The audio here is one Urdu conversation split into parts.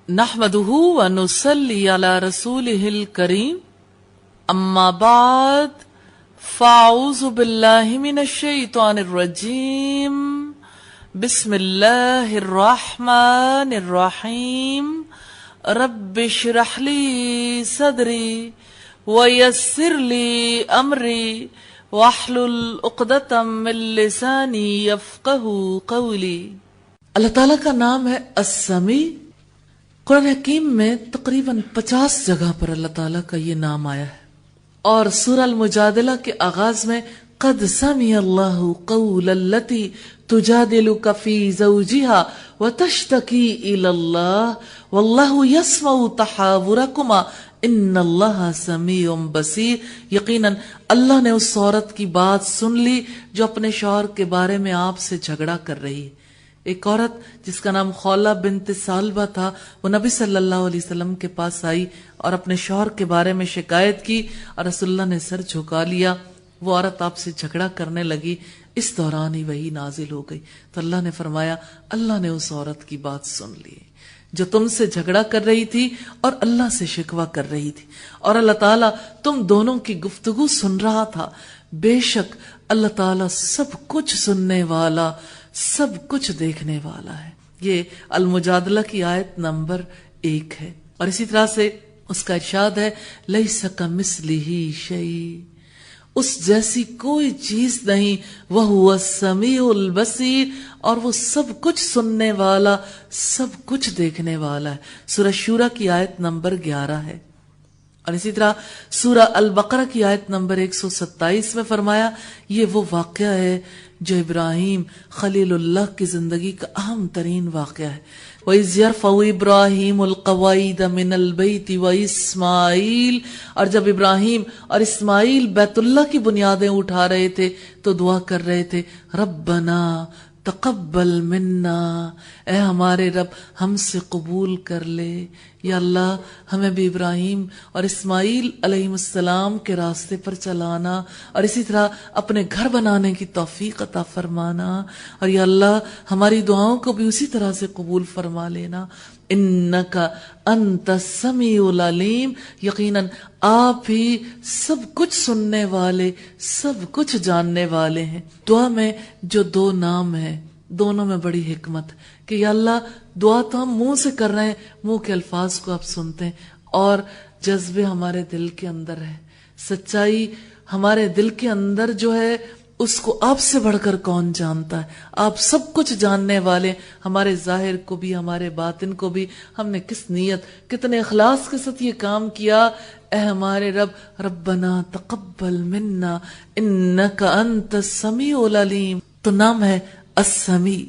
نحمده ونصلي على رسوله الكريم اما بعد فاعوذ بالله من الشيطان الرجيم بسم الله الرحمن الرحيم رب اشرح لي صدري ويسر لي امري واحلل عقدة من لساني يفقهوا قولي۔ اللہ تعالیٰ کا نام ہے السمیع۔ قرآن حکیم میں تقریباً 50 جگہ پر اللہ تعالیٰ کا یہ نام آیا ہے، اور سورہ المجادلہ کے آغاز میں قد سمع اللہ قول التی تجادلک فی زوجہا وتشتکی الی اللہ واللہ یسمع تحاورکما ان اللہ سمیع بصیر۔ یقیناً اللہ نے اس عورت کی بات سن لی جو اپنے شوہر کے بارے میں آپ سے جھگڑا کر رہی ہے۔ ایک عورت جس کا نام خولہ بنت ثعلبہ تھا، وہ نبی صلی اللہ علیہ وسلم کے پاس آئی اور اپنے شوہر کے بارے میں شکایت کی، اور رسول اللہ نے سر جھکا لیا۔ وہ عورت آپ سے جھگڑا کرنے لگی، اس دوران ہی وحی نازل ہو گئی تو اللہ نے فرمایا اللہ نے اس عورت کی بات سن لی جو تم سے جھگڑا کر رہی تھی اور اللہ سے شکوہ کر رہی تھی، اور اللہ تعالیٰ تم دونوں کی گفتگو سن رہا تھا۔ بے شک اللہ تعالیٰ سب کچھ سننے والا، سب کچھ دیکھنے والا ہے۔ یہ المجادلہ کی آیت نمبر 1 ہے، اور اسی طرح سے اس کا ارشاد ہے لیس کمثلہ شیء، اس جیسی کوئی چیز نہیں، وہو السمیع البصیر، اور وہ سب کچھ سننے والا، سب کچھ دیکھنے والا ہے۔ سورہ شورى کی آیت نمبر 11 ہے، اور اسی طرح سورہ البقرہ کی آیت نمبر 127 میں فرمایا یہ وہ واقعہ ہے جو ابراہیم خلیل اللہ کی زندگی کا اہم ترین واقعہ ہے۔ وَإِذْ يَرْفَعُ إِبْرَاهِيمُ الْقَوَاعِدَ مِنَ الْبَيْتِ وَإِسْمَاعِيلُ، اور جب ابراہیم اور اسماعیل بیت اللہ کی بنیادیں اٹھا رہے تھے تو دعا کر رہے تھے ربنا تقبل منا، اے ہمارے رب ہم سے قبول کر لے، یا اللہ ہمیں بھی ابراہیم اور اسماعیل علیہ السلام کے راستے پر چلانا، اور اسی طرح اپنے گھر بنانے کی توفیق عطا فرمانا، اور یا اللہ ہماری دعاؤں کو بھی اسی طرح سے قبول فرما لینا۔ انک انت السمیع العلیم، یقیناً آپ ہی سب کچھ سننے والے، سب کچھ جاننے والے ہیں۔ دعا میں جو 2 نام ہیں، دونوں میں بڑی حکمت کہ یا اللہ دعا تو ہم منہ سے کر رہے ہیں، منہ کے الفاظ کو آپ سنتے ہیں، اور جذبے ہمارے دل کے اندر ہے، سچائی ہمارے دل کے اندر جو ہے اس کو آپ سے بڑھ کر کون جانتا ہے۔ آپ سب کچھ جاننے والے، ہمارے ظاہر کو بھی ہمارے باطن کو بھی، ہم نے کس نیت کتنے اخلاص کے ساتھ یہ کام کیا۔ اے ہمارے رب ربنا تقبل منا انک انت السمیع العلیم، تو نام ہے السمیع۔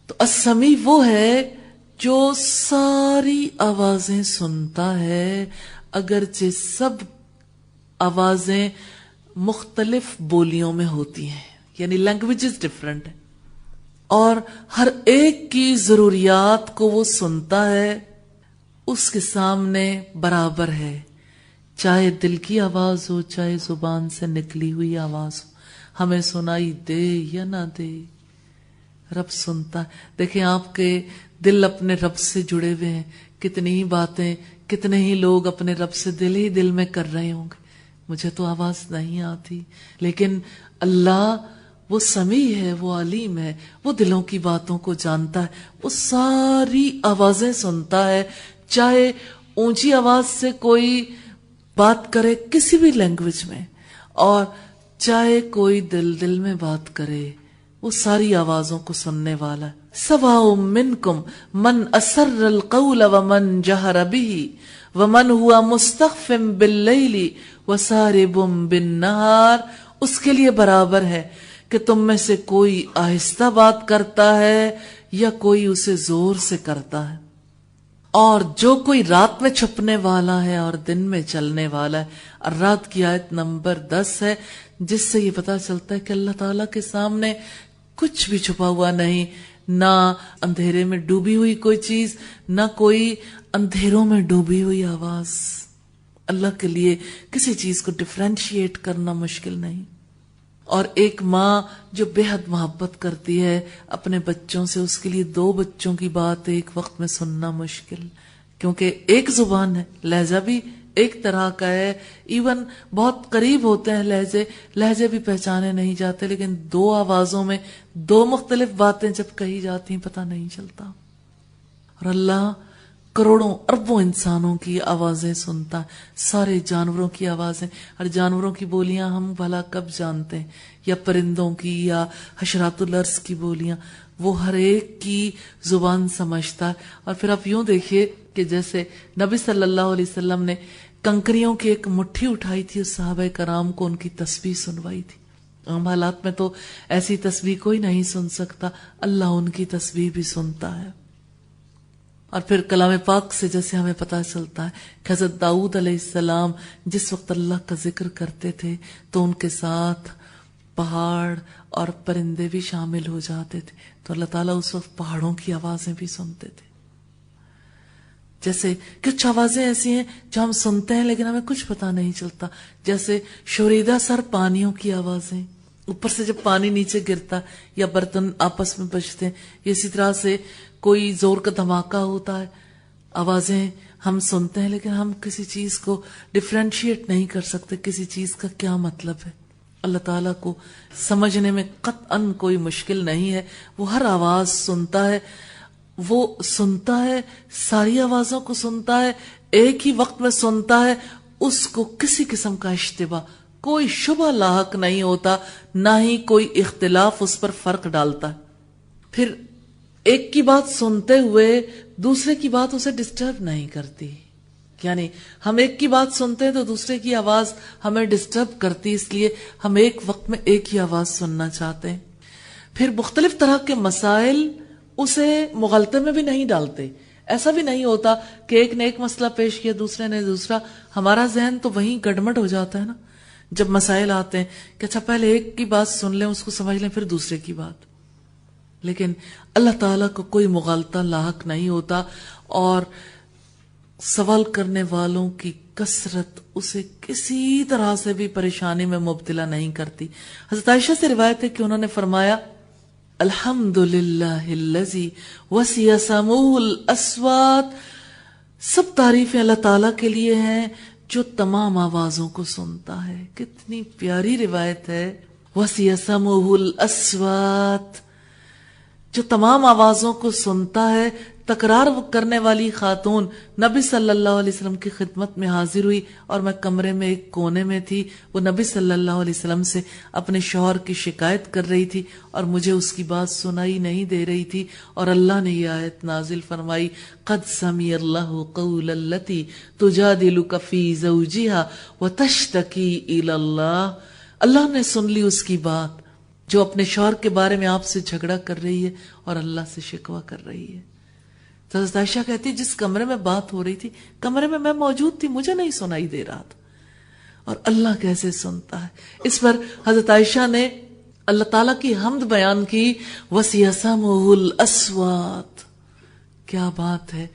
تو السمیع وہ ہے جو ساری آوازیں سنتا ہے، اگرچہ سب آوازیں مختلف بولیوں میں ہوتی ہیں، یعنی لینگویجز ڈفرنٹ ہیں، اور ہر ایک کی ضروریات کو وہ سنتا ہے، اس کے سامنے برابر ہے، چاہے دل کی آواز ہو چاہے زبان سے نکلی ہوئی آواز ہو، ہمیں سنائی دے یا نہ دے، رب سنتا ہے۔ دیکھیں آپ کے دل اپنے رب سے جڑے ہوئے ہیں، کتنی ہی باتیں، کتنے ہی لوگ اپنے رب سے دل ہی دل میں کر رہے ہوں گے، مجھے تو آواز نہیں آتی، لیکن اللہ وہ سمیع ہے، وہ علیم ہے، وہ دلوں کی باتوں کو جانتا ہے، وہ ساری آوازیں سنتا ہے، چاہے اونچی آواز سے کوئی بات کرے کسی بھی لینگویج میں، اور چاہے کوئی دل میں بات کرے، وہ ساری آوازوں کو سننے والا ہے۔ سواء منکم من اسر القول ومن جہر به ومن هو مستخف باللیل وسارب بالنہار، اس کے لیے برابر ہے کہ تم میں سے کوئی آہستہ بات کرتا ہے یا کوئی اسے زور سے کرتا ہے، اور جو کوئی رات میں چھپنے والا ہے اور دن میں چلنے والا ہے۔ الرعد کی آیت نمبر 10 ہے، جس سے یہ پتا چلتا ہے کہ اللہ تعالیٰ کے سامنے کچھ بھی چھپا ہوا نہیں، نہ اندھیرے میں ڈوبی ہوئی کوئی چیز، نہ کوئی اندھیروں میں ڈوبی ہوئی آواز۔ اللہ کے لیے کسی چیز کو ڈفرینشیٹ کرنا مشکل نہیں۔ اور ایک ماں جو بے حد محبت کرتی ہے اپنے بچوں سے، اس کے لیے 2 بچوں کی بات ایک وقت میں سننا مشکل، کیونکہ ایک زبان ہے، لہجہ بھی ایک طرح کا ہے، ایون بہت قریب ہوتے ہیں لہجے بھی پہچانے نہیں جاتے، لیکن 2 آوازوں میں 2 مختلف باتیں جب کہی جاتی ہیں پتہ نہیں چلتا۔ اور اللہ کروڑوں اربوں انسانوں کی آوازیں سنتا ہے، سارے جانوروں کی آوازیں، اور جانوروں کی بولیاں ہم بھلا کب جانتے ہیں، یا پرندوں کی یا حشرات الارض کی بولیاں، وہ ہر ایک کی زبان سمجھتا ہے۔ اور پھر آپ یوں دیکھیے کہ جیسے نبی صلی اللہ علیہ وسلم نے کنکریوں کی ایک مٹھی اٹھائی تھی، اس صحابہ کرام کو ان کی تسبیح سنوائی تھی۔ عام حالات میں تو ایسی تسبیح کوئی نہیں سن سکتا، اللہ ان کی تسبیح بھی سنتا ہے۔ اور پھر کلام پاک سے جیسے ہمیں پتہ چلتا ہے کہ حضرت داؤد علیہ السلام جس وقت اللہ کا ذکر کرتے تھے تو ان کے ساتھ پہاڑ اور پرندے بھی شامل ہو جاتے تھے، تو اللہ تعالیٰ اس وقت پہاڑوں کی آوازیں بھی سنتے تھے۔ جیسے کچھ آوازیں ایسی ہیں جو ہم سنتے ہیں لیکن ہمیں کچھ پتہ نہیں چلتا، جیسے شوریدہ سر پانیوں کی آوازیں، اوپر سے جب پانی نیچے گرتا یا برتن آپس میں بجتے ہیں، اسی طرح سے کوئی زور کا دھماکہ ہوتا ہے، آوازیں ہم سنتے ہیں لیکن ہم کسی چیز کو ڈفرینشیٹ نہیں کر سکتے، کسی چیز کا کیا مطلب ہے۔ اللہ تعالیٰ کو سمجھنے میں قطعاً کوئی مشکل نہیں ہے، وہ ہر آواز سنتا ہے، وہ سنتا ہے، ساری آوازوں کو سنتا ہے، ایک ہی وقت میں سنتا ہے، اس کو کسی قسم کا اشتباہ، کوئی شبہ لاحق نہیں ہوتا، نہ ہی کوئی اختلاف اس پر فرق ڈالتا ہے۔ پھر ایک کی بات سنتے ہوئے دوسرے کی بات اسے ڈسٹرب نہیں کرتی، یعنی ہم ایک کی بات سنتے ہیں تو دوسرے کی آواز ہمیں ڈسٹرب کرتی، اس لیے ہم ایک وقت میں ایک ہی آواز سننا چاہتے ہیں۔ پھر مختلف طرح کے مسائل اسے مغالطے میں بھی نہیں ڈالتے، ایسا بھی نہیں ہوتا کہ ایک نے ایک مسئلہ پیش کیا دوسرے نے دوسرا، ہمارا ذہن تو وہیں گڑمٹ ہو جاتا ہے نا جب مسائل آتے ہیں کہ اچھا پہلے ایک کی بات سن لیں، اس کو سمجھ لیں، پھر دوسرے کی بات۔ لیکن اللہ تعالیٰ کو کوئی مغالطہ لاحق نہیں ہوتا، اور سوال کرنے والوں کی کثرت اسے کسی طرح سے بھی پریشانی میں مبتلا نہیں کرتی۔ حضرت عائشہ سے روایت ہے کہ انہوں نے فرمایا، الحمدللہ الذی وسع سمعہ الاصوات، سب تعریفیں اللہ تعالیٰ کے لیے ہیں جو تمام آوازوں کو سنتا ہے۔ کتنی پیاری روایت ہے، وسع سمعہ الاصوات، جو تمام آوازوں کو سنتا ہے۔ تکرار کرنے والی خاتون نبی صلی اللہ علیہ وسلم کی خدمت میں حاضر ہوئی، اور میں کمرے میں ایک کونے میں تھی، وہ نبی صلی اللہ علیہ وسلم سے اپنے شوہر کی شکایت کر رہی تھی اور مجھے اس کی بات سنائی نہیں دے رہی تھی، اور اللہ نے یہ آیت نازل فرمائی، قد سمع اللہ قول التی تجادلک فی زوجہا وتشتکی الی اللہ، اللہ نے سن لی اس کی بات جو اپنے شوہر کے بارے میں آپ سے جھگڑا کر رہی ہے اور اللہ سے شکوہ کر رہی ہے۔ تو حضرت عائشہ کہتی جس کمرے میں بات ہو رہی تھی، کمرے میں موجود تھی، مجھے نہیں سنائی دے رہا تھا، اور اللہ کیسے سنتا ہے۔ اس پر حضرت عائشہ نے اللہ تعالیٰ کی حمد بیان کی، وسع سمعہ الاصوات، کیا بات ہے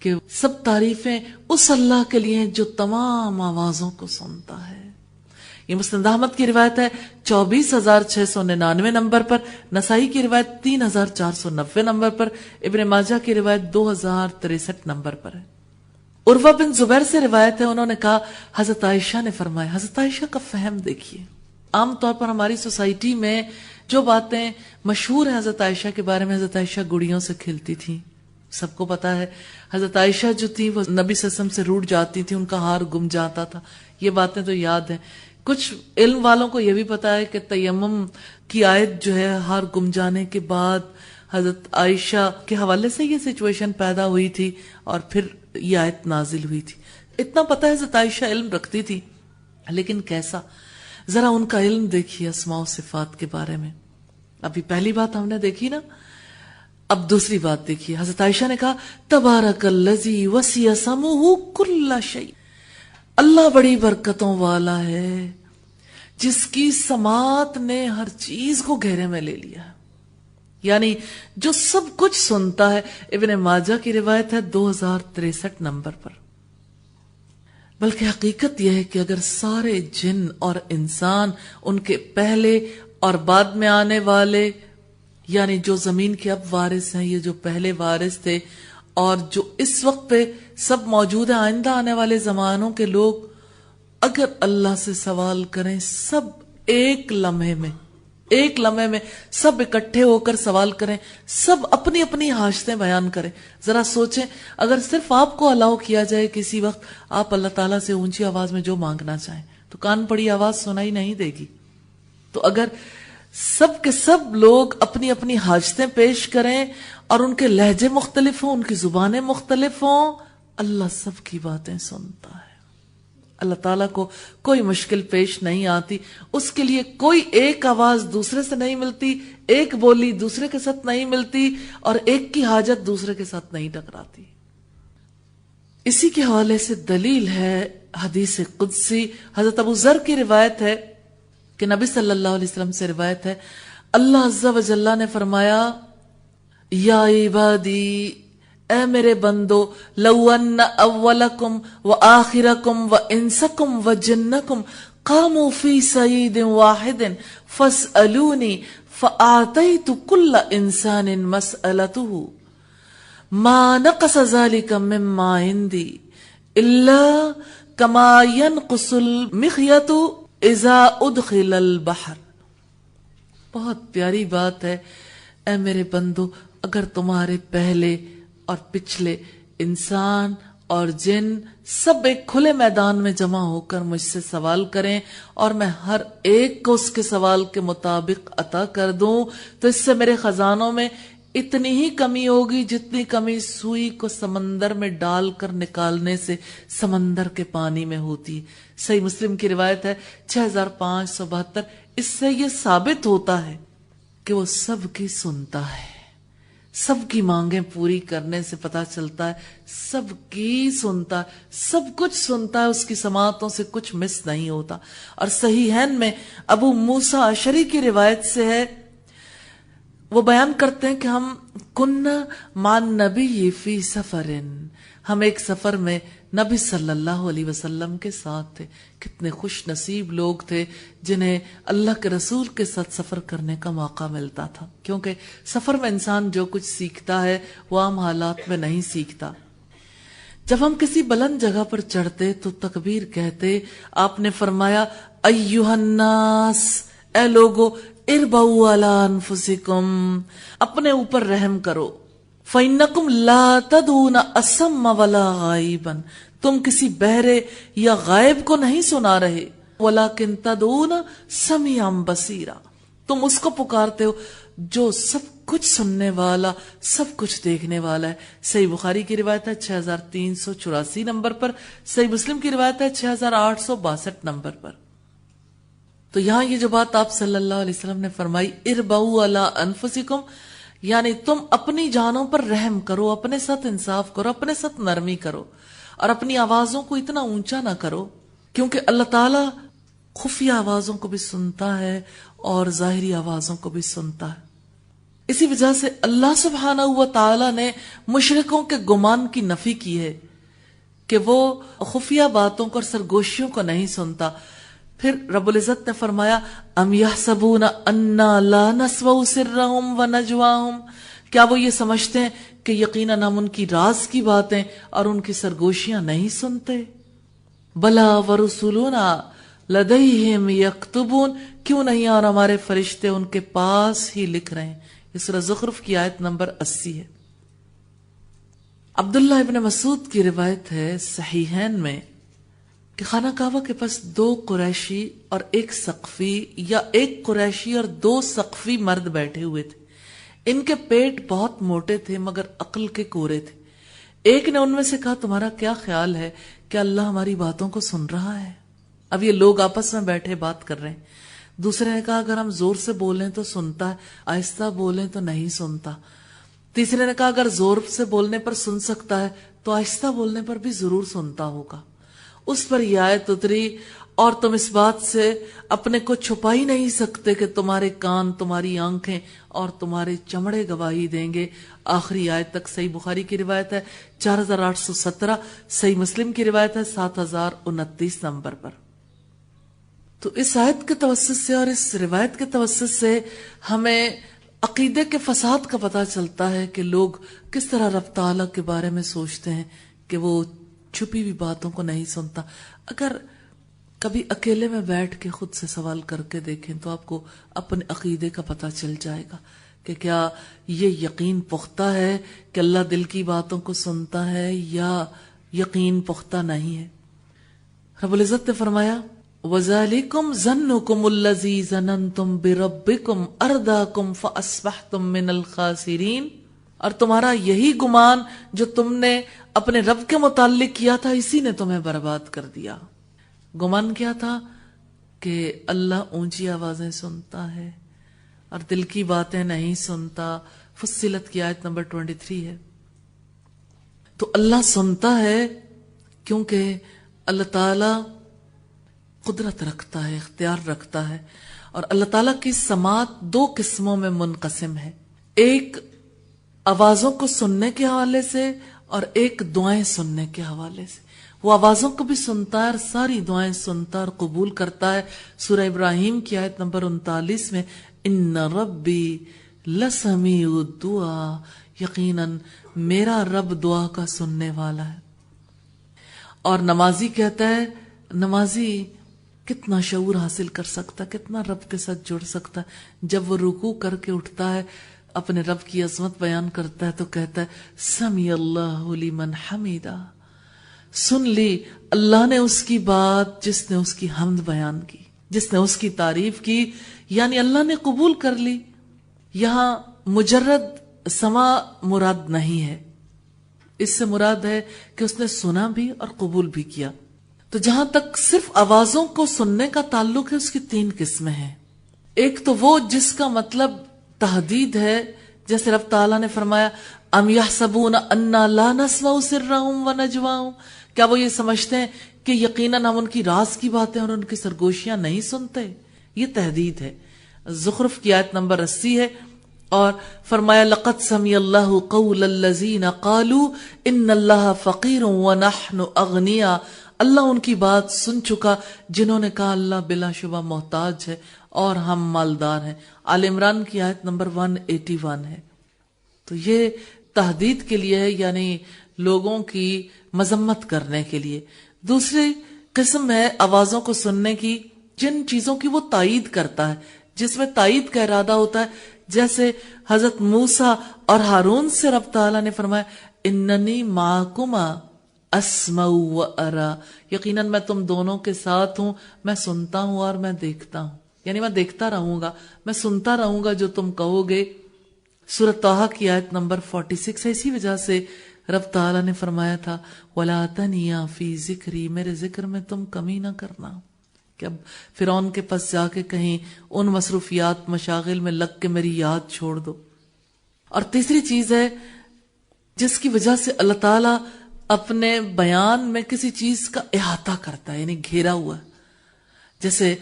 کہ سب تعریفیں اس اللہ کے لیے جو تمام آوازوں کو سنتا ہے۔ یہ مسند احمد کی روایت ہے 24,699 نمبر پر، نسائی کی روایت 3,490 نمبر پر، ابن ماجہ کی روایت 2,063 نمبر پر ہے۔ عروہ بن زبیر سے روایت ہے، انہوں نے کہا حضرت عائشہ نے فرمایا، حضرت عائشہ کا فہم دیکھیے، عام طور پر ہماری سوسائٹی میں جو باتیں مشہور ہیں حضرت عائشہ کے بارے میں، حضرت عائشہ گڑیوں سے کھلتی تھیں، سب کو پتا ہے۔ حضرت عائشہ جو تھی وہ نبی صلی اللہ علیہ وسلم سے روٹھ جاتی تھی، ان کا ہار گم جاتا تھا، یہ باتیں تو یاد ہیں۔ کچھ علم والوں کو یہ بھی پتا ہے کہ تیمم کی آیت جو ہے ہار گم جانے کے بعد حضرت عائشہ کے حوالے سے یہ سچویشن پیدا ہوئی تھی اور پھر یہ آیت نازل ہوئی تھی۔ اتنا پتا ہے حضرت عائشہ علم رکھتی تھی، لیکن کیسا، ذرا ان کا علم دیکھیے اسماء و صفات کے بارے میں۔ ابھی پہلی بات ہم نے دیکھی نا، اب دوسری بات دیکھیے۔ حضرت عائشہ نے کہا تبارک الذی وسع سمعہ کل شیء، اللہ بڑی برکتوں والا ہے جس کی سماعت نے ہر چیز کو گھیرے میں لے لیا، یعنی جو سب کچھ سنتا ہے۔ ابن ماجہ کی روایت ہے 2063 نمبر پر۔ بلکہ حقیقت یہ ہے کہ اگر سارے جن اور انسان، ان کے پہلے اور بعد میں آنے والے، یعنی جو زمین کے اب وارث ہیں، یہ جو پہلے وارث تھے، اور جو اس وقت پہ سب موجود ہیں، آئندہ آنے والے زمانوں کے لوگ، اگر اللہ سے سوال کریں، سب ایک لمحے میں سب اکٹھے ہو کر سوال کریں، سب اپنی اپنی حاجتیں بیان کریں. ذرا سوچیں، اگر صرف آپ کو الاؤ کیا جائے کسی وقت آپ اللہ تعالیٰ سے اونچی آواز میں جو مانگنا چاہیں تو کان پڑی آواز سنائی نہیں دے گی. تو اگر سب کے سب لوگ اپنی اپنی حاجتیں پیش کریں اور ان کے لہجے مختلف ہوں، ان کی زبانیں مختلف ہوں، اللہ سب کی باتیں سنتا ہے. اللہ تعالیٰ کو کوئی مشکل پیش نہیں آتی، اس کے لیے کوئی ایک آواز دوسرے سے نہیں ملتی، ایک بولی دوسرے کے ساتھ نہیں ملتی، اور ایک کی حاجت دوسرے کے ساتھ نہیں ٹکراتی. اسی کے حوالے سے دلیل ہے حدیث قدسی. حضرت ابو ذر کی روایت ہے کہ نبی صلی اللہ علیہ وسلم سے روایت ہے، اللہ عز و جل نے فرمایا، یا عبادی، اے میرے بندو، لو ان اولکم و آخرکم و انسکم و جنکم قاموا فی سعید واحد فاسألونی فآتیت کل انسان مسألته ما نقص ذلك مما عندی الا کما ينقص المخیط اذا ادخل البحر. بہت پیاری بات ہے. اے میرے بندو، اگر تمہارے پہلے اور پچھلے انسان اور جن سب ایک کھلے میدان میں جمع ہو کر مجھ سے سوال کریں اور میں ہر ایک کو اس کے سوال کے مطابق عطا کر دوں، تو اس سے میرے خزانوں میں اتنی ہی کمی ہوگی جتنی کمی سوئی کو سمندر میں ڈال کر نکالنے سے سمندر کے پانی میں ہوتی. صحیح مسلم کی روایت ہے 6572. اس سے یہ ثابت ہوتا ہے کہ وہ سب کی سنتا ہے. سب کی مانگیں پوری کرنے سے پتا چلتا ہے سب کی سنتا ہے، سب کچھ سنتا ہے، اس کی سماعتوں سے کچھ مس نہیں ہوتا. اور صحیحین میں ابو موسیٰ اشعری کی روایت سے ہے، وہ بیان کرتے ہیں کہ ہم کننا مع النبی فی سفر، ہم ایک سفر میں نبی صلی اللہ علیہ وسلم کے ساتھ تھے. کتنے خوش نصیب لوگ تھے جنہیں اللہ کے رسول کے ساتھ سفر کرنے کا موقع ملتا تھا، کیونکہ سفر میں انسان جو کچھ سیکھتا ہے وہ عام حالات میں نہیں سیکھتا. جب ہم کسی بلند جگہ پر چڑھتے تو تکبیر کہتے. آپ نے فرمایا، ایھا الناس، اے لوگو، اربعوا علی انفسکم، اپنے اوپر رحم کرو. فَإِنَّكُمْ لَا تَدْعُونَ أَصَمَّ وَلَا غَائِبًا، تم کسی بہرے یا غائب کو نہیں سنا رہے. وَلَكِنْ تَدْعُونَ سَمِيعًا بَصِيرًا، تم اس کو پکارتے ہو جو سب کچھ سننے والا، سب کچھ دیکھنے والا ہے. صحیح بخاری کی روایت ہے 6384 نمبر پر، صحیح مسلم کی روایت ہے 6862 نمبر پر. تو یہاں یہ جو بات آپ صلی اللہ علیہ وسلم نے فرمائی، اربعوا علی انفسکم، یعنی تم اپنی جانوں پر رحم کرو، اپنے ساتھ انصاف کرو، اپنے ساتھ نرمی کرو، اور اپنی آوازوں کو اتنا اونچا نہ کرو، کیونکہ اللہ تعالیٰ خفیہ آوازوں کو بھی سنتا ہے اور ظاہری آوازوں کو بھی سنتا ہے. اسی وجہ سے اللہ سبحانہ و تعالیٰ نے مشرکوں کے گمان کی نفی کی ہے کہ وہ خفیہ باتوں کو اور سرگوشیوں کو نہیں سنتا. پھر رب العزت نے فرمایا، ام یحسبون انا لا نسمع سرهم ونجواهم، کیا وہ یہ سمجھتے ہیں کہ یقیناً ہم ان کی راز کی باتیں اور ان کی سرگوشیاں نہیں سنتے. بلا ورسولنا لدیہم یکتبون، کیوں نہیں، اور ہمارے فرشتے ان کے پاس ہی لکھ رہے ہیں. یہ سورہ زخرف کی آیت نمبر 80 ہے. عبداللہ ابن مسعود کی روایت ہے صحیحین میں کہ خانہ کعبہ کے پاس 2 قریشی اور 1 ثقفی، یا 1 قریشی اور 2 ثقفی مرد بیٹھے ہوئے تھے. ان کے پیٹ بہت موٹے تھے مگر عقل کے کورے تھے. ایک نے ان میں سے کہا، تمہارا کیا خیال ہے کہ اللہ ہماری باتوں کو سن رہا ہے؟ اب یہ لوگ آپس میں بیٹھے بات کر رہے ہیں. دوسرے نے کہا، اگر ہم زور سے بولیں تو سنتا ہے، آہستہ بولیں تو نہیں سنتا. تیسرے نے کہا، اگر زور سے بولنے پر سن سکتا ہے تو آہستہ بولنے پر بھی ضرور سنتا ہوگا. اس پر یہ آیت اتری، اور تم اس بات سے اپنے کو چھپا ہی نہیں سکتے کہ تمہارے کان، تمہاری آنکھیں اور تمہارے چمڑے گواہی دیں گے. آخری آیت تک. صحیح بخاری کی روایت ہے 4817، صحیح مسلم کی روایت ہے 7029 نمبر پر. تو اس آیت کے توسط سے اور اس روایت کے توسط سے ہمیں عقیدے کے فساد کا پتہ چلتا ہے کہ لوگ کس طرح رب تعالیٰ کے بارے میں سوچتے ہیں کہ وہ چھپی ہوئی باتوں کو نہیں سنتا. اگر کبھی اکیلے میں بیٹھ کے خود سے سوال کر کے دیکھیں تو آپ کو اپنے عقیدے کا پتہ چل جائے گا کہ کیا یہ یقین پختہ ہے کہ اللہ دل کی باتوں کو سنتا ہے یا یقین پختہ نہیں ہے. رب العزت نے فرمایا وَذَلِكُمْ ظَنُّكُمُ الَّذِي ظَنَنْتُمْ بِرَبِّكُمْ أَرْدَاكُمْ فَأَصْبَحْتُمْ مِنَ الْخَاسِرِينَ. اور تمہارا یہی گمان جو تم نے اپنے رب کے متعلق کیا تھا اسی نے تمہیں برباد کر دیا. گمان کیا تھا کہ اللہ اونچی آوازیں سنتا ہے اور دل کی باتیں نہیں سنتا. فصلت کی آیت نمبر 23 ہے. تو اللہ سنتا ہے کیونکہ اللہ تعالی قدرت رکھتا ہے، اختیار رکھتا ہے. اور اللہ تعالیٰ کی سماعت دو قسموں میں منقسم ہے. ایک آوازوں کو سننے کے حوالے سے اور ایک دعائیں سننے کے حوالے سے. وہ آوازوں کو بھی سنتا ہے اور ساری دعائیں سنتا ہے اور قبول کرتا ہے. سورہ ابراہیم کی آیت نمبر 39 میں ان ربی لسمیع الدعاء، یقیناً میرا رب دعا کا سننے والا ہے. اور نمازی کہتا ہے، نمازی کتنا شعور حاصل کر سکتا، کتنا رب کے ساتھ جڑ سکتا. جب وہ رکوع کر کے اٹھتا ہے اپنے رب کی عظمت بیان کرتا ہے تو کہتا ہے سمیع اللہ لمن حمیدہ، سن لی اللہ نے اس کی بات جس نے اس کی حمد بیان کی، جس نے اس کی تعریف کی، یعنی اللہ نے قبول کر لی. یہاں مجرد سماع مراد نہیں ہے، اس سے مراد ہے کہ اس نے سنا بھی اور قبول بھی کیا. تو جہاں تک صرف آوازوں کو سننے کا تعلق ہے اس کی تین قسمیں ہیں. ایک تو وہ جس کا مطلب تحدید ہے، جیسے رب تعالیٰ نے فرمایا ام یحسبون انا لا نسمع سرهم ونجواهم، کیا وہ یہ سمجھتے ہیں کہ یقیناً ہم ان کی راز کی باتیں اور ان کی سرگوشیاں نہیں سنتے. یہ تحدید ہے. زخرف کی آیت نمبر 80 ہے. اور فرمایا لقد سمع اللہ قول الذین قالوا ان اللہ فقیر ونحن اغنیاء، اللہ ان کی بات سن چکا جنہوں نے کہا اللہ بلا شبہ محتاج ہے اور ہم مالدار ہیں. آل عمران کی آیت نمبر 181 ہے. تو یہ تحدید کے لیے ہے، یعنی لوگوں کی مذمت کرنے کے لیے. دوسری قسم ہے آوازوں کو سننے کی جن چیزوں کی وہ تائید کرتا ہے، جس میں تائید کا ارادہ ہوتا ہے. جیسے حضرت موسیٰ اور ہارون سے رب تعالیٰ نے فرمایا اننی معکما اسمع و ارا، یقیناً میں تم دونوں کے ساتھ ہوں، میں سنتا ہوں اور میں دیکھتا ہوں. یعنی میں دیکھتا رہوں گا، میں سنتا رہوں گا جو تم کہو گے. سورۃ طٰہٰ کی آیت نمبر 46 ہے. اسی وجہ سے رب تعالیٰ نے فرمایا تھا وَلَا تَنِيَا فِي ذِكْرِي، میرے ذکر میں تم کمی نہ کرنا. کہ اب فرعون کے پاس جا کے کہیں ان مصروفیات مشاغل میں لگ کے میری یاد چھوڑ دو. اور تیسری چیز ہے جس کی وجہ سے اللہ تعالیٰ اپنے بیان میں کسی چیز کا احاطہ کرتا ہے، یعنی گھیرا ہوا. جیسے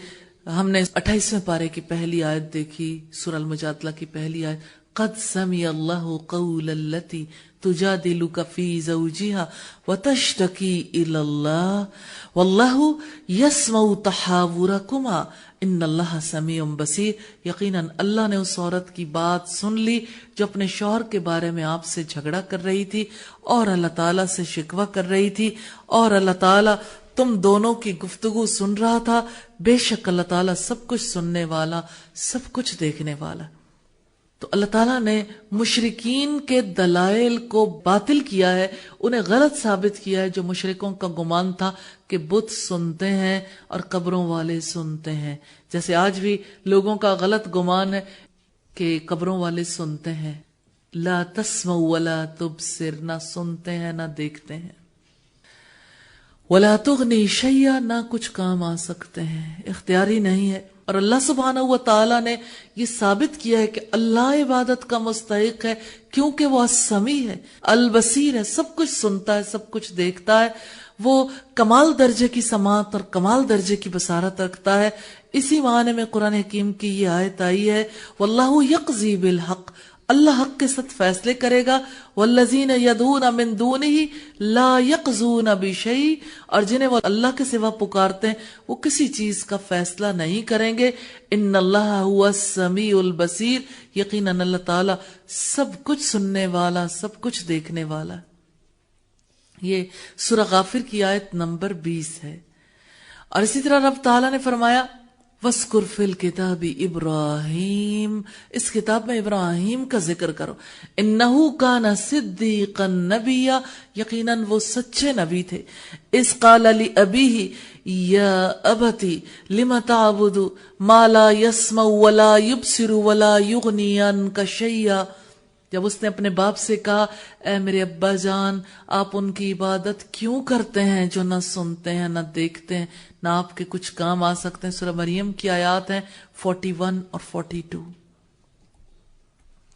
ہم نے 28ویں پارے کی پہلی آیت دیکھی، سورہ المجادلہ کی پہلی آیت قد سمع اللہ قول التی تجادلک فی زوجہا وتشتکی الی اللہ واللہ یسمع تحاورکما ان اللہ سمیع بصیر. یقیناً اللہ نے اس عورت کی بات سن لی جو اپنے شوہر کے بارے میں آپ سے جھگڑا کر رہی تھی اور اللہ تعالیٰ سے شکوہ کر رہی تھی، اور اللہ تعالیٰ تم دونوں کی گفتگو سن رہا تھا. بے شک اللہ تعالیٰ سب کچھ سننے والا، سب کچھ دیکھنے والا. تو اللہ تعالیٰ نے مشرکین کے دلائل کو باطل کیا ہے، انہیں غلط ثابت کیا ہے. جو مشرکوں کا گمان تھا کہ بت سنتے ہیں اور قبروں والے سنتے ہیں، جیسے آج بھی لوگوں کا غلط گمان ہے کہ قبروں والے سنتے ہیں. لا تسمع ولا تبصر، نہ سنتے ہیں نہ دیکھتے ہیں. ولا تغنی شیئا، نہ کچھ کام آ سکتے ہیں، اختیاری نہیں ہے. اور اللہ سبحانہ و تعالیٰ نے یہ ثابت کیا ہے کہ اللہ عبادت کا مستحق ہے کیونکہ وہ السمیع ہے، البصیر ہے، سب کچھ سنتا ہے، سب کچھ دیکھتا ہے. وہ کمال درجے کی سماعت اور کمال درجے کی بصارت رکھتا ہے. اسی معنی میں قرآن حکیم کی یہ آیت آئی ہے واللہ یقضی بالحق، اللہ حق کے ساتھ فیصلے کرے گا. والذین یدعون من دونہ لا یقضون بشیء، اور جنہیں وہ اللہ کے سوا پکارتے ہیں وہ کسی چیز کا فیصلہ نہیں کریں گے. ان اللہ هو السمیع البصیر، یقیناً اللہ تعالی سب کچھ سننے والا، سب کچھ دیکھنے والا. یہ سورہ غافر کی آیت نمبر 20 ہے. اور اسی طرح رب تعالیٰ نے فرمایا وَاذْكُرْ فِي الْكِتَابِ إِبْرَاهِيمَ، اس کتاب میں ابراہیم کا ذکر کرو. إِنَّهُ كَانَ صِدِّيقًا نَبِيًّا، یقیناً وہ سچے نبی تھے. إِذْ قَالَ لِأَبِيهِ يَا أَبَتِ لِمَ تَعْبُدُ مَا لَا يَسْمَعُ وَلَا يُبْصِرُ وَلَا يُغْنِي عَنْكَ شَيْئًا، جب اس نے اپنے باپ سے کہا اے میرے ابا جان، آپ ان کی عبادت کیوں کرتے ہیں جو نہ سنتے ہیں نہ دیکھتے ہیں، نہ آپ کے کچھ کام آ سکتے ہیں. سورہ مریم کی آیات ہیں 41 اور 42.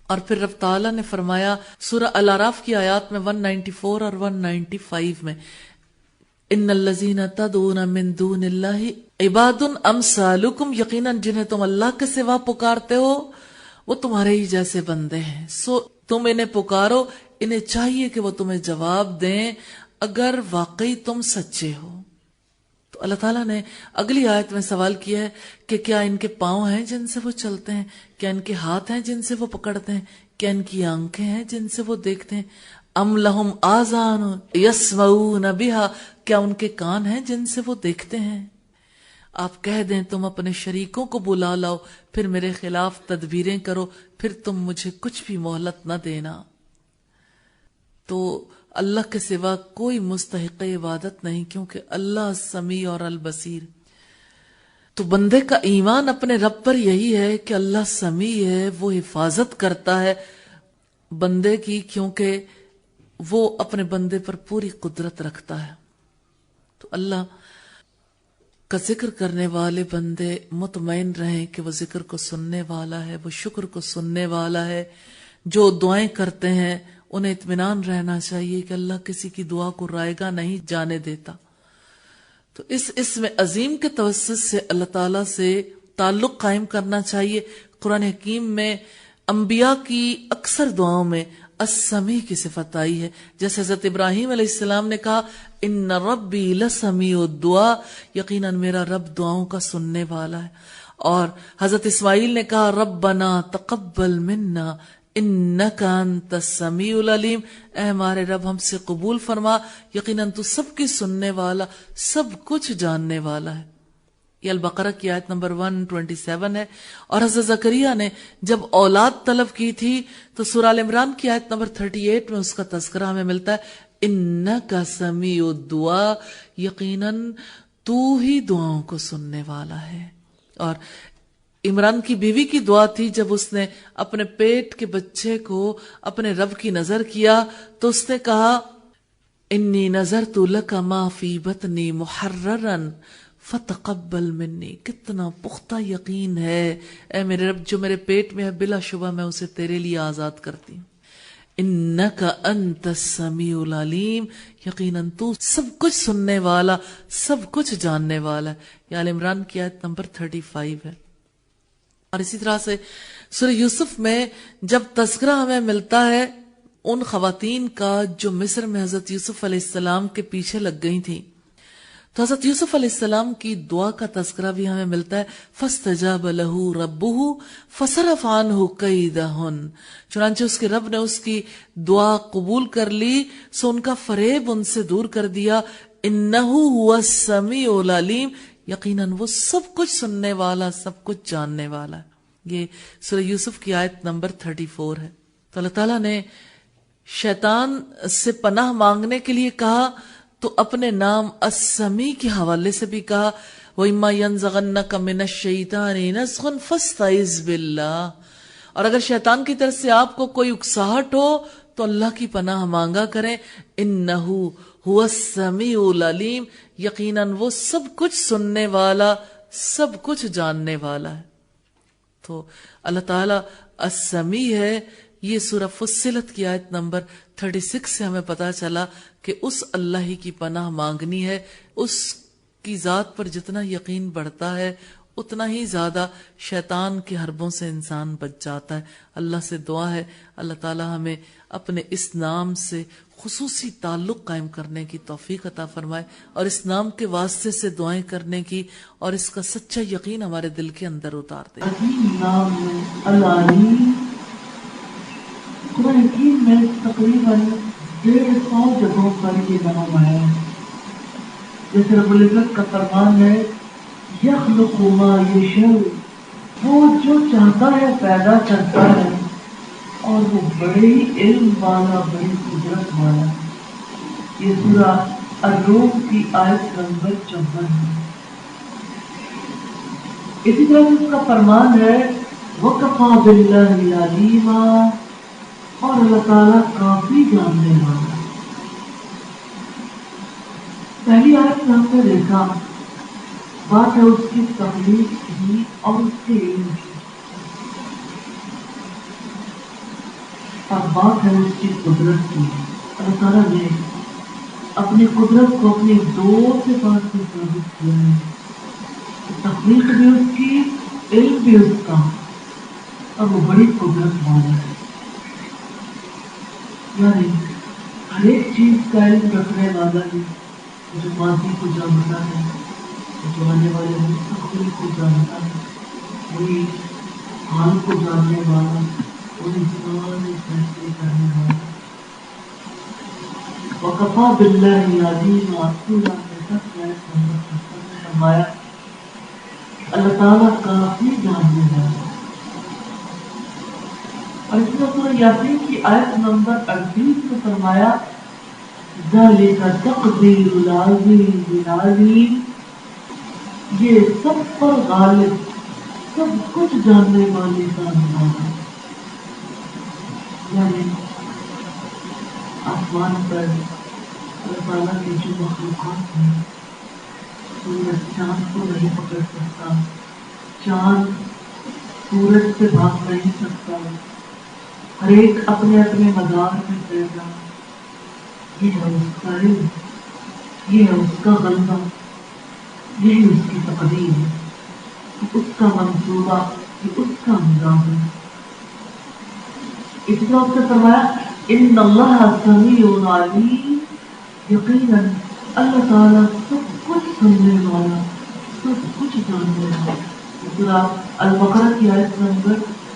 اور پھر رب تعالیٰ نے فرمایا سورہ الاعراف کی آیات میں 194 اور 195 میں ان الذین تدعون من دون اللہ عباد امثالکم، یقیناً جنہیں تم اللہ کے سوا پکارتے ہو وہ تمہارے ہی جیسے بندے ہیں. سو تم انہیں پکارو، انہیں چاہیے کہ وہ تمہیں جواب دیں اگر واقعی تم سچے ہو. تو اللہ تعالیٰ نے اگلی آیت میں سوال کیا ہے کہ کیا ان کے پاؤں ہیں جن سے وہ چلتے ہیں، کیا ان کے ہاتھ ہیں جن سے وہ پکڑتے ہیں، کیا ان کی آنکھیں ہیں جن سے وہ دیکھتے ہیں. ام لہم آذان یسمعون بہا، کیا ان کے کان ہیں جن سے وہ دیکھتے ہیں. آپ کہہ دیں تم اپنے شریکوں کو بلا لاؤ پھر میرے خلاف تدبیریں کرو، پھر تم مجھے کچھ بھی مہلت نہ دینا. تو اللہ کے سوا کوئی مستحق عبادت نہیں، کیونکہ اللہ سمیع اور البصیر. تو بندے کا ایمان اپنے رب پر یہی ہے کہ اللہ سمیع ہے، وہ حفاظت کرتا ہے بندے کی، کیونکہ وہ اپنے بندے پر پوری قدرت رکھتا ہے. تو اللہ کا ذکر کرنے والے بندے مطمئن رہیں کہ وہ ذکر کو سننے والا ہے، وہ شکر کو سننے والا ہے. جو دعائیں کرتے ہیں انہیں اطمینان رہنا چاہیے کہ اللہ کسی کی دعا کو رائگاں نہیں جانے دیتا. تو اس میں عظیم کے توسط سے اللہ تعالیٰ سے تعلق قائم کرنا چاہیے. قرآن حکیم میں انبیاء کی اکثر دعاؤں میں السمیع کی صفت آئی ہے. جیسے حضرت ابراہیم علیہ السلام نے کہا ان ربی لسمیع الدعاء، یقیناً میرا رب دعاؤں کا سننے والا ہے. اور حضرت اسماعیل نے کہا ربنا تقبل منا انک انت السمیع العلیم، اے ہمارے رب ہم سے قبول فرما، یقیناً تو سب کی سننے والا، سب کچھ جاننے والا ہے. یہ البقرہ کی آیت نمبر 127 ہے. اور حضرت زکریا نے جب اولاد طلب کی تھی تو سورہ ال عمران کی آیت نمبر 38 میں اس کا تذکرہ ہمیں ملتا ہے انک سمیع الدعاء، یقیناً تو ہی دعاؤں کو سننے والا ہے. اور عمران کی بیوی کی دعا تھی جب اس نے اپنے پیٹ کے بچے کو اپنے رب کی نظر کیا تو اس نے کہا انی نظرت لک ما فی بطنی محررا فتقبل منی. کتنا پختہ یقین ہے اے میرے رب، جو میرے پیٹ میں ہے بلا شبہ میں اسے تیرے لیے آزاد کرتی ہوں. انک انت السمیع العلیم، یقیناً تو سب کچھ سننے والا، سب کچھ جاننے والا ہے. یہ آل عمران کی آیت نمبر 35 ہے. اور اسی طرح سے سورہ یوسف میں جب تذکرہ ہمیں ملتا ہے ان خواتین کا جو مصر میں حضرت یوسف علیہ السلام کے پیچھے لگ گئی تھیں، تو حضرت یوسف علیہ السلام کی دعا کا تذکرہ بھی ہمیں ملتا ہے فاستجاب لہ ربہ فصرف عنہ کیدہن، چنانچہ اس کے رب نے اس کی دعا قبول کر لی، سو ان کا فریب ان سے دور کر دیا. انہ هو السمیع العلیم، یقیناً وہ سب کچھ سننے والا، سب کچھ جاننے والا ہے. یہ سورہ یوسف کی آیت نمبر 34 ہے. تو اللہ تعالیٰ نے شیطان سے پناہ مانگنے کے لیے کہا تو اپنے نام السمیع کے حوالے سے بھی کہا وَإِمَّا يَنزَغَنَّكَ مِنَ الشَّيْطَانِ نَزْغٌ فَاسْتَعِذْ بِاللَّهِ، اور اگر شیطان کی طرف سے آپ کو کوئی اکساہٹ ہو تو اللہ کی پناہ مانگا کریں. إِنَّهُ هُوَ السَّمِيعُ الْعَلِيمُ، یقیناً وہ سب کچھ سننے والا، سب کچھ جاننے والا ہے. تو اللہ تعالیٰ السمیع ہے، یہ سورہ فصلت کی آیت نمبر 36 سے ہمیں پتا چلا کہ اس اللہ ہی کی پناہ مانگنی ہے. اس کی ذات پر جتنا یقین بڑھتا ہے اتنا ہی زیادہ شیطان کے حربوں سے انسان بچ جاتا ہے. اللہ سے دعا ہے اللہ تعالی ہمیں اپنے اس نام سے خصوصی تعلق قائم کرنے کی توفیق عطا فرمائے اور اس نام کے واسطے سے دعائیں کرنے کی اور اس کا سچا یقین ہمارے دل کے اندر اتار دے. نام ہے العلیم. قرآن حکیم میں تقریباً 150 جگہوں پر یہ نام آیا ہے. جیسے رب العزت کا فرمان ہے یخلق ما یشاء، وہ جو چاہتا ہے پیدا کرتا ہے اور وہ بڑے ہی علم والا بڑی قدرت والا. یہ سورہ الروم کی آیت نمبر 54 ہے. اسی طرح اس کا فرمان ہے وَكَفَى بِاللَّهِ عَلِيمًا، اور اللہ تعالیٰ کافی جاننے والا. پہلی آیت میں ہم نے دیکھا بات ہے اس کی تخلیق کی اور اس کے علم کی، اور بات ہے اس کی قدرت کی. اللہ تعالیٰ نے اپنی قدرت کو اپنی دو صفات سے ثابت کیا ہے. تخلیق بھی اس کی، علم بھی اس کا، اور وہ بڑی قدرت والا ہے. یعنی ہر ایک چیز کا علم رکھنے والا ہے، جو ماضی کو جانتا ہے، جو آنے والے مستقبل کو جانتا ہے، وہی حال کو جاننے والا، وہی سارے فیصلے کرنے والا. وَكَفَى بِاللَّهِ عَلِيمًا، سورہ النساء کی آیت نمبر 70 میں فرمایا اللہ تعالیٰ کافی جاننے والا. اور اس میں سورہ یاسین کی آیت نمبر 38 میں فرمایا ذَلِكَ تَقْدِيرُ الْعَزِيزِ الْعَلِيمِ، یہ سب پر غالب، سب کچھ جاننے والے کا انداز ہے. یعنی آسمان پر اللہ تعالیٰ کی جو مخلوقات ہیں، سورج چاند کو نہیں پکڑ سکتا، چاند سورج سے بھاگ نہیں سکتا، ہر ایک اپنے اپنے مدار میں پیدا. یہ ہے اس کا علم، یہ ہے اس کا غلبہ، یہی اس کی تقدیر ہے، اس کا منصوبہ، یہ اس کا نظام ہے. اس طرح سے فرمایا ان اللہ سمیع علیم، یقیناً اللہ تعالیٰ سب کچھ سننے والا، سب کچھ جاننے والا. سورہ البقرہ کی آیت نمبر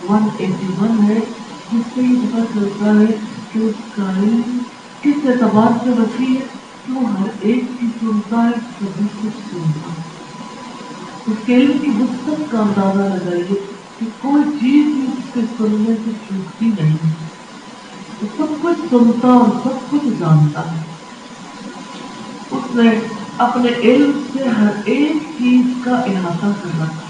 181 ہے، جس سے یہ پتہ چلتا ہے کہ اس کا علم کس اعتبار سے وسیع ہے کہ وہ ہر ایک کی سنتا ہے، سبھی کچھ سنتا ہے. اس کے علم کی وسعت کا اندازہ لگائیے کہ کوئی چیز بھی اس کے سننے سے چوکتی نہیں ہے. وہ سب کچھ سنتا اور سب کچھ جانتا ہے. اس نے اپنے علم سے ہر ایک چیز کا احاطہ کر رکھا.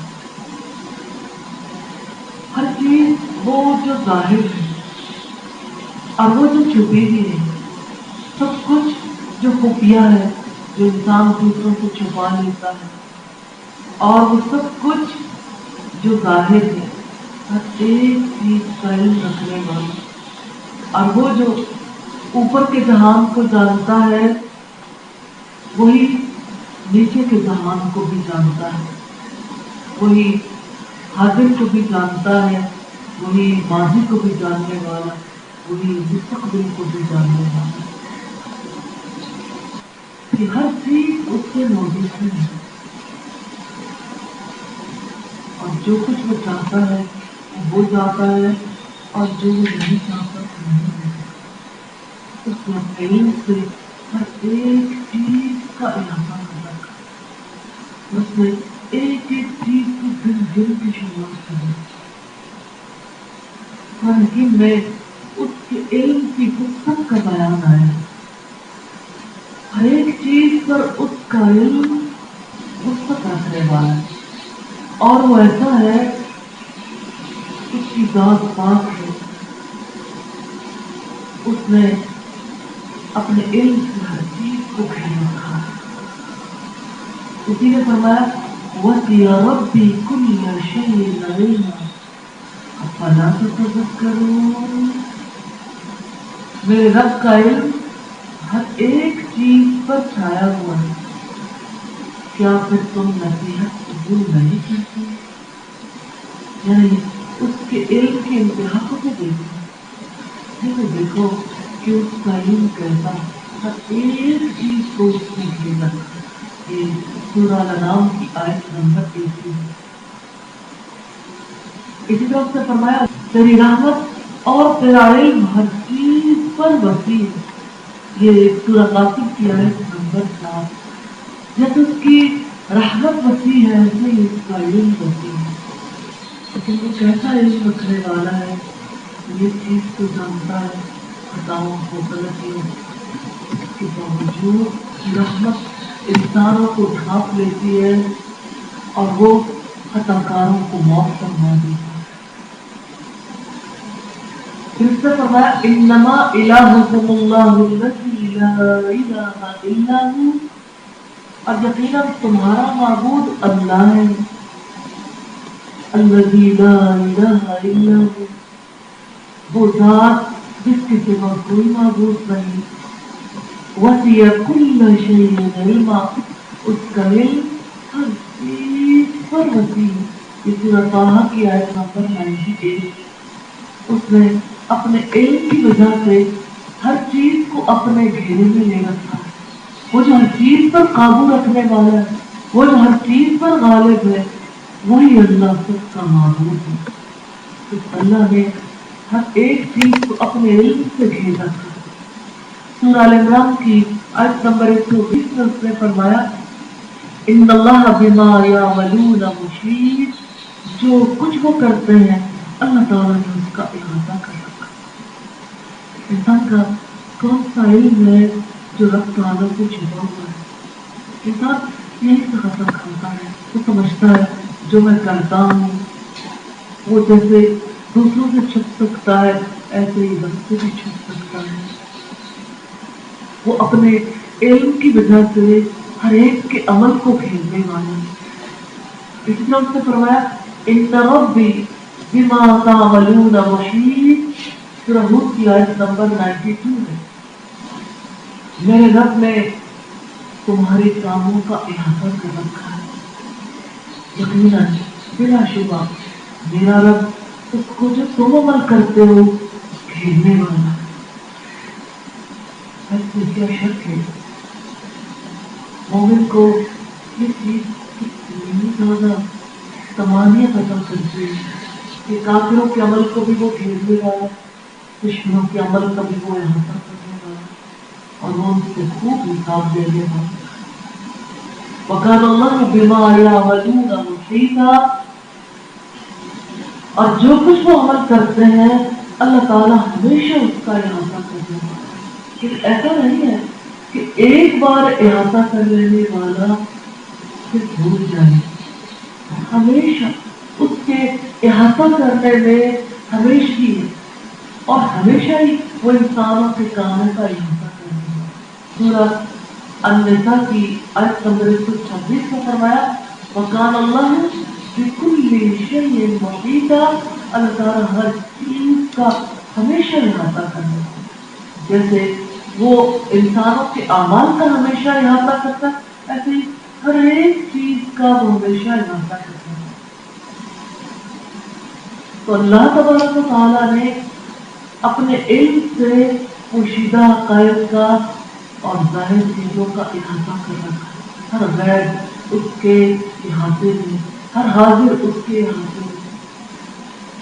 ہر چیز وہ جو ظاہر ہے اور وہ جو چھپی بھی ہے، سب کچھ جو خفیہ ہے، جو انسان دوسروں سے چھپا لیتا ہے، اور وہ سب کچھ جو ظاہر ہے، ہر ایک چیز کا علم رکھنے والا. اور وہ جو اوپر کے جہان کو جانتا ہے وہی نیچے کے جہان کو بھی جانتا ہے، وہی حاضر کو بھی جانتا ہے، وہی ماضی کو بھی جاننے والا، وہی مستقبل کو بھی جاننے والا. کہ ہر چیز اس کے موجود ہے، اور جو کچھ وہ چاہتا ہے وہ جاتا ہے، اور جو وہ نہیں چاہتا نہیں ہے. اس نے اپنے علم سے ہر ایک چیز کا احاطہ کر رکھا. اس نے ایک ایک چیز کو گن گن کی شروعات کر رکھی. حکیم میں اس کے علم کی وسعت کا بیان آیا. ہر ایک چیز پر اس کا علم وسعت رکھنے والا ہے، اور وہ ایسا ہے، اس کی ذات پاک ہے. اس نے اپنے علم سے ہر چیز کو گھیر رکھا. اسی نے فرمایا وَسِعَ رَبِّي كُلَّ شَيْءٍ عِلْمًا أَفَلَا تَتَذَكَّرُونَ، میرے رب کا علم ہر ایک چیز پر چھایا ہوا ہے، کیا پھر تم نصیحت قبول نہیں کرتے؟ یعنی اس کے علم کی انتہا کو تو دیکھو کہ اس کا علم کیسا، ہر ایک چیز کو اس نے گھیرا۔ یہ سورہ الانعام کی آیت نمبر 18۔ اسی طرح سے فرمایا تیری رحمت اور تیرا علم ہر چیز پر وسیع ہے۔ یہ سورہ غافر کی آیت نمبر 7۔ جیسے اس کی رحمت وسیع ہے ایسے ہی اس کا علم وسیع ہے، لیکن وہ کیسا علم رکھنے والا ہے، یہ چیز تو جانتا ہے، خطاؤں کو، غلطیوں کے باوجود رحمت انسانوں کو ڈھانپ لیتی ہے اور وہ خطا کاروں کو معاف فرما دیتی ہے۔ پھر سے فرمایا انما الہکم اللہ الذی لا الہ الا ہو، اور یقیناً تمہارا معبود اللہ ہے، الذی لا الہ الا ہو، وہ ذات جس کے سوا کوئی معبود نہیں، وسع کل شیء علما، اس کا علم ہر چیز پر وسیع ہے۔ یہ سورہ طٰہٰ کی آیت نمبر 98۔ اس نے اپنے علم کی وجہ سے ہر چیز کو اپنے گھیرے میں لے رکھا ہے۔ وہ جو ہر چیز پر قابو رکھنے والا ہے، وہ جو ہر چیز پر غالب ہے، وہی اللہ سب کا معبود ہے۔ اس اللہ نے ہر ایک چیز کو اپنے علم سے گھیر رکھا۔ سورہ ال عمران کی آیت نمبر 120 میں اس نے فرمایا ان اللہ بما یعملون محیط، جو کچھ وہ کرتے ہیں اللہ تعالیٰ نے اس کا احاطہ کر رکھا۔ انسان کا کون سا علم ہے جو رب تعالیٰ کو چھپا ہوا ہے؟ انسان یہی سے خطا کھاتا ہے، وہ سمجھتا ہے جو میں کرتا ہوں وہ جیسے دوسروں سے چھپ سکتا ہے ایسے ہی رب سے بھی چھپ سکتا ہے۔ وہ اپنے علم کی وجہ سے ہر ایک کے عمل کو گھیرنے والا ہے۔ اسی طرح اس نے فرمایا ان ربی بما تعملون محیط، سورہ ہود کی آیت نمبر 92 ہے۔ میرے رب نے تمہارے کاموں کا احاطہ کر رکھا ہے، یقیناً بلا شبہ میرا رب اس کو جو تم عمل کرتے ہو گھیرنے والا ہے۔ ایسے کیا شک ہے، مومن کو یہ چیز کتنی زیادہ تمانیت عطا کرتی ہے کہ کافروں کے عمل کو بھی وہ گھیرنے والا، دشمنوں کے عمل کا بھی وہ احاطہ کرنے والا، اور وہ ان سے خوب حساب دینے والا۔ وَكَانَ اللَّهُ بِمَا يَعْمَلُونَ مُحِيطًا، اور جو کچھ وہ عمل کرتے ہیں اللہ تعالیٰ ہمیشہ اس کا احاطہ کرنے والا۔ لیکن ایسا نہیں ہے کہ ایک بار احاطہ کر لینے والا پھر بھول جائے، ہمیشہ اس کے احاطہ کرنے میں ہمیشہ ہے، اور ہمیشہ ہی وہ انسانوں کے کاموں کا احاطہ کرنے والا۔ سورہ النساء کی آیت نمبر 126 میں فرمایا وَكَانَ اللَّهُ بِكُلِّ شَيْءٍ مُحِيطًا، اللہ تعالیٰ ہر چیز کا ہمیشہ احاطہ کرنے والا۔ جیسے وہ انسانوں کے اعمال کا ہمیشہ احاطہ کرتا ہے، ایسے ہی ہر ایک چیز کا وہ ہمیشہ احاطہ کرتا ہے۔ تو اللہ تبارک و تعالیٰ نے اپنے علم سے پوشیدہ عقائد کا اور ظاہر چیزوں کا احاطہ کر رکھا، ہر غیب اس کے احاطے میں، ہر حاضر اس کے احاطے میں۔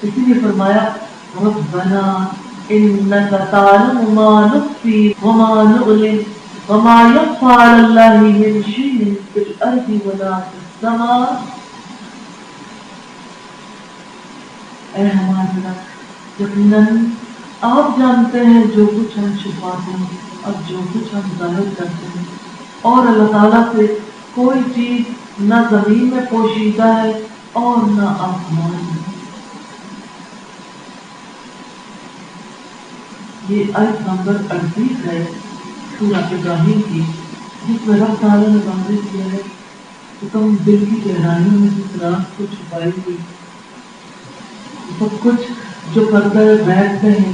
اسی لیے فرمایا ربنا انک تعلم ما نخفی وما نعلن وما یخفی علی اللہ من شیء فی الارض ولا فی السماء، اے ہمارے رب یقیناً آپ جانتے ہیں جو کچھ ہم چھپاتے ہیں اور جو کچھ ہم ظاہر کرتے ہیں، اور اللہ تعالیٰ سے کوئی چیز نہ زمین میں پوشیدہ ہے اور نہ آسمان میں۔ یہ آیت نمبر 38 ہے سورہ ابراہیم کی، جس میں رب تعالیٰ نے واضح کیا ہے کہ تم دل کی گہرائیوں میں جس راز کو چھپائی ہوئی سب کچھ جو پردہ غیب میں ہے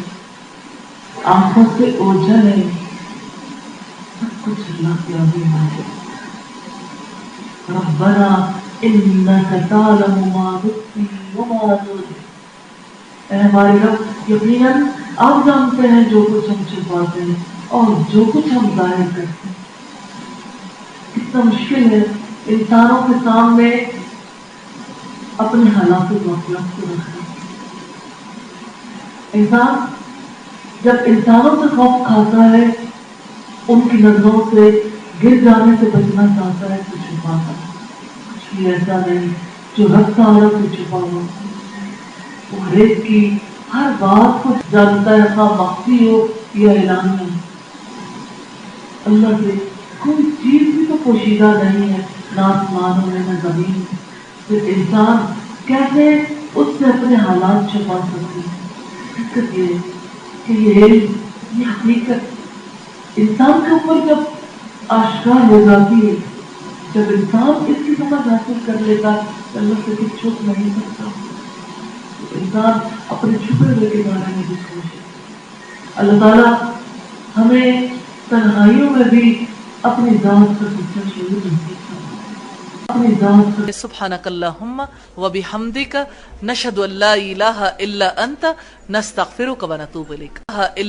آنکھوں سے اوجھل ہے، سب کچھ اللہ کی عظیم ہے۔ ربنا انک تعلم ما نخفی وما نعلن، اے ہمارے رب یقیناً آپ جانتے ہیں جو کچھ ہم چھپاتے ہیں اور جو کچھ ہم ظاہر کرتے ہیں۔ کتنا مشکل ہے انسانوں کے سامنے اپنے حالات واقعات کو رکھنا۔ انسان جب انسانوں سے خوف کھاتا ہے، ان کی نظروں سے گر جانے سے بچنا چاہتا ہے تو چھپاتا ہے۔ کچھ بھی ایسا نہیں جو رب تعالیٰ سے چھپا ہوا، وہ ہر ایک کی ہر بات کو جانتا ہے، خواہ مخفی ہو یا اعلانیہ۔ اللہ سے کوئی چیز بھی تو پوشیدہ نہیں ہے، نہ آسمانوں میں نہ زمین میں، پھر انسان کیسے اس سے اپنے حالات چھپا سکتے ہیں؟ حقیقت یہ ہے کہ یہ علم، یہ حقیقت انسان کے اوپر جب آشکار ہو جاتی ہے، جب انسان اس کی سمجھ حاصل کر لیتا ہے تو اللہ سے کچھ چھپ نہیں سکتا۔ انسان اپنے چھپے ہوئے کے بارے میں بھی سوچے۔ اللہ تعالیٰ ہمیں تنہائیوں میں بھی اپنی ذات کا سچا شعور نصیب فرمائے، اپنی ذات کا۔ سبحانک اللہم وبحمدک نشہد ان لا الہ الا انت نستغفرک ونتوب الیک۔